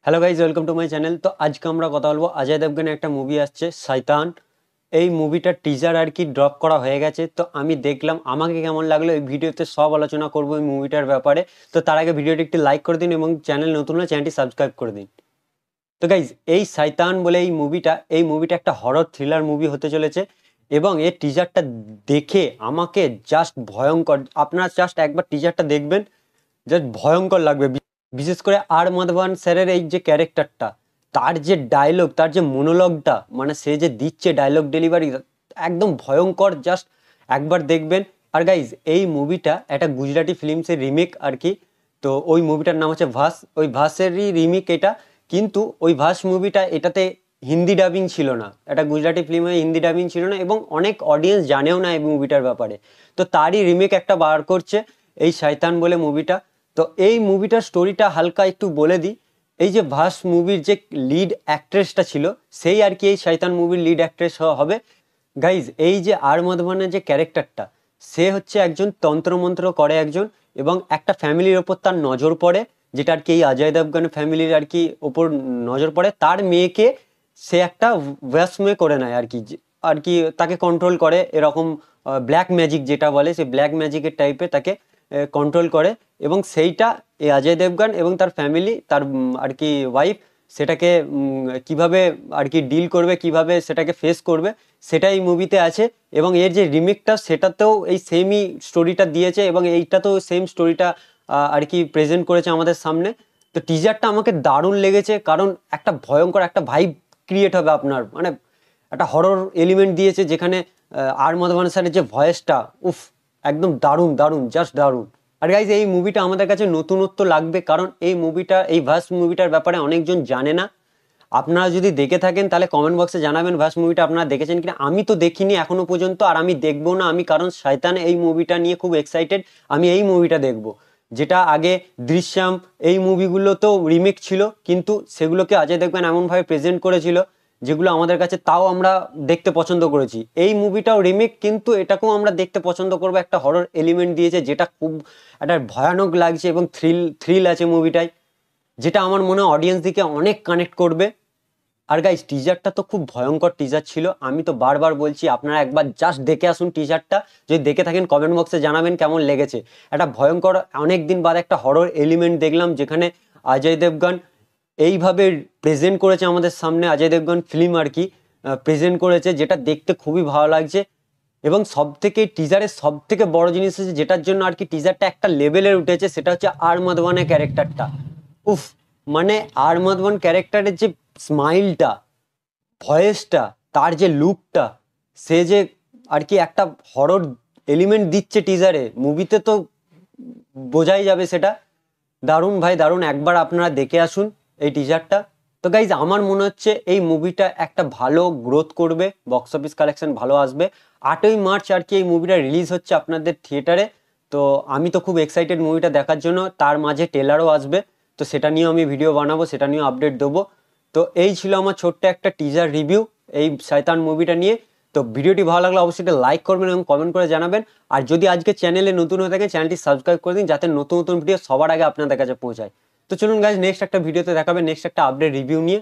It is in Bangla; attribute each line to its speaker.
Speaker 1: Hello guys, welcome to my channel. তো আজকে আমরা কথা বলবো অজয় দেবগনের একটা মুভি আসছে শয়তান। এই মুভিটার টিজার আর কি ড্রপ করা হয়ে গেছে। তো আমি দেখলাম, আমাকে কেমন লাগলো এই ভিডিওতে সব আলোচনা করবো এই মুভিটার ব্যাপারে। তো তার আগে ভিডিওটি একটি লাইক করে দিন এবং চ্যানেল নতুন হলে চ্যানেলটি সাবস্ক্রাইব করে দিন। তো গাইজ, এই শয়তান বলে এই মুভিটা একটা হরর থ্রিলার মুভি হতে চলেছে এবং এর টিজারটা দেখে আমাকে জাস্ট ভয়ঙ্কর, আপনারা জাস্ট একবার টিজারটা দেখবেন, জাস্ট ভয়ঙ্কর লাগবে। বিশেষ করে আর মাধবন স্যারের এই যে ক্যারেক্টারটা, তার যে ডায়লগ, তার যে মনোলগটা, মানে সে যে দিচ্ছে ডায়লগ ডেলিভারি, একদম ভয়ঙ্কর। জাস্ট একবার দেখবেন। আর গাইজ, এই মুভিটা একটা গুজরাটি ফিল্মসের রিমেক আর কি। তো ওই মুভিটার নাম হচ্ছে ভাস, ওই ভাসেরই রিমেক এটা। কিন্তু ওই ভাস মুভিটা, এটাতে হিন্দি ডাবিং ছিল না, একটা গুজরাটি ফিল্মে হিন্দি ডাবিং ছিল না এবং অনেক অডিয়েন্স জানেও না এই মুভিটার ব্যাপারে। তো তারই রিমেক একটা বার করছে এই শয়তান বলে মুভিটা। তো এই মুভিটার স্টোরিটা হালকা একটু বলে দিই। এই যে ভাস মুভির যে লিড অ্যাক্ট্রেসটা ছিল, সেই আর কি এই শয়তান মুভির লিড অ্যাক্ট্রেস হবে। গাইজ, এই যে আর মাধবনের যে ক্যারেক্টারটা, সে হচ্ছে একজন তন্ত্রমন্ত্র করে একজন, এবং একটা ফ্যামিলির ওপর তার নজর পড়ে, যেটা আর কি এই অজয় দেবগন ফ্যামিলির আর কি ওপর নজর পড়ে। তার মেয়েকে সে একটা ওয়াসমে করে নেয় আর কি, আর কি তাকে কন্ট্রোল করে এরকম। ব্ল্যাক ম্যাজিক যেটা বলে, সে ব্ল্যাক ম্যাজিকের টাইপে তাকে কন্ট্রোল করে। এবং সেইটা এই অজয় দেবগন এবং তার ফ্যামিলি, তার আর কি ওয়াইফ, সেটাকে কিভাবে আর কি ডিল করবে, কিভাবে সেটাকে ফেস করবে, সেটাই এই মুভিতে আছে। এবং এর যে রিমেকটা, সেটাতেও এই সেমই স্টোরিটা দিয়েছে এবং এইটাতেও সেম স্টোরিটা আর কি প্রেজেন্ট করেছে আমাদের সামনে। তো টিজারটা আমাকে দারুণ লেগেছে, কারণ একটা ভয়ঙ্কর একটা ভাইব ক্রিয়েট হবে আপনার, মানে একটা হরর এলিমেন্ট দিয়েছে যেখানে আর মাধবন স্যারের যে ভয়েসটা, উফ, একদম দারুণ দারুণ, জাস্ট দারুণ। আর গাইজ, এই মুভিটা আমাদের কাছে নতুনত্ব লাগবে, কারণ এই মুভিটা, এই ভাস মুভিটার ব্যাপারে অনেকজন জানে না। আপনারা যদি দেখে থাকেন তাহলে কমেন্ট বক্সে জানাবেন ভাস মুভিটা আপনারা দেখেছেন কিনা। আমি তো দেখিনি এখনো পর্যন্ত, আর আমি দেখবো না আমি, কারণ শয়তান এই মুভিটা নিয়ে খুব এক্সাইটেড। আমি এই মুভিটা দেখবো, যেটা আগে দৃশ্যম এই মুভিগুলোতেও রিমেক ছিল, কিন্তু সেগুলোকে অজয় দেবগন এমনভাবে প্রেজেন্ট করেছিল যেগুলো আমাদের কাছে তাও আমরা দেখতে পছন্দ করেছি। এই মুভিটাও রিমেক, কিন্তু এটাকেও আমরা দেখতে পছন্দ করবো। একটা হরর এলিমেন্ট দিয়েছে যেটা খুব একটা ভয়ানক লাগছে এবং থ্রিল আছে মুভিটায়, যেটা আমার মনে হয় অডিয়েন্স দিকে অনেক কানেক্ট করবে। আর গাইজ, টিজারটা তো খুব ভয়ঙ্কর টিজার ছিল। আমি তো বারবার বলছি আপনারা একবার জাস্ট দেখে আসুন টিজারটা। যদি দেখে থাকেন কমেন্ট বক্সে জানাবেন কেমন লেগেছে। একটা ভয়ঙ্কর, অনেক দিন বাদ একটা হরর এলিমেন্ট দেখলাম, যেখানে অজয় দেবগন এইভাবে প্রেজেন্ট করেছে আমাদের সামনে, অজয় দেবগন ফিল্ম আর কি প্রেজেন্ট করেছে, যেটা দেখতে খুবই ভালো লাগছে। এবং সব থেকে টিজারের সব থেকে বড় জিনিস হচ্ছে, যেটার জন্য আর কি টিজারটা একটা লেভেলের উঠেছে, সেটা হচ্ছে আর মাধবনের ক্যারেক্টারটা। উফ, মানে আর মাধবন ক্যারেক্টারের যে স্মাইলটা, ভয়েসটা, তার যে লুকটা, সে যে আর কি একটা হরর এলিমেন্ট দিচ্ছে টিজারে, মুভিতে তো বোঝাই যাবে সেটা। দারুণ ভাই, দারুণ। একবার আপনারা দেখে আসুন এই টিজারটা। তো গাইজ, আমার মনে হচ্ছে এই মুভিটা একটা ভালো গ্রোথ করবে, বক্স অফিস কালেকশন ভালো আসবে। 8ই মার্চ আর কি এই মুভিটা রিলিজ হচ্ছে আপনাদের থিয়েটারে। তো আমি তো খুব এক্সাইটেড মুভিটা দেখার জন্য। তার মাঝে ট্রেলারও আসবে, তো সেটা নিয়েও আমি ভিডিও বানাবো, সেটা নিয়েও আপডেট দেবো। তো এই ছিল আমার ছোট্ট একটা টিজার রিভিউ এই শয়তান মুভিটা নিয়ে। তো ভিডিওটি ভালো লাগলে অবশ্যই একটা লাইক করবেন এবং কমেন্ট করে জানাবেন। আর যদি আজকে চ্যানেলে নতুন হয়ে থাকেন, চ্যানেলটি সাবস্ক্রাইব করে দিন, যাতে নতুন নতুন ভিডিও সবার আগে আপনাদের কাছে পৌঁছায়। তো চলুন গাইজ, নেক্সট একটা ভিডিওতে দেখাবে নেক্সট একটা আপডেট রিভিউ নিয়ে।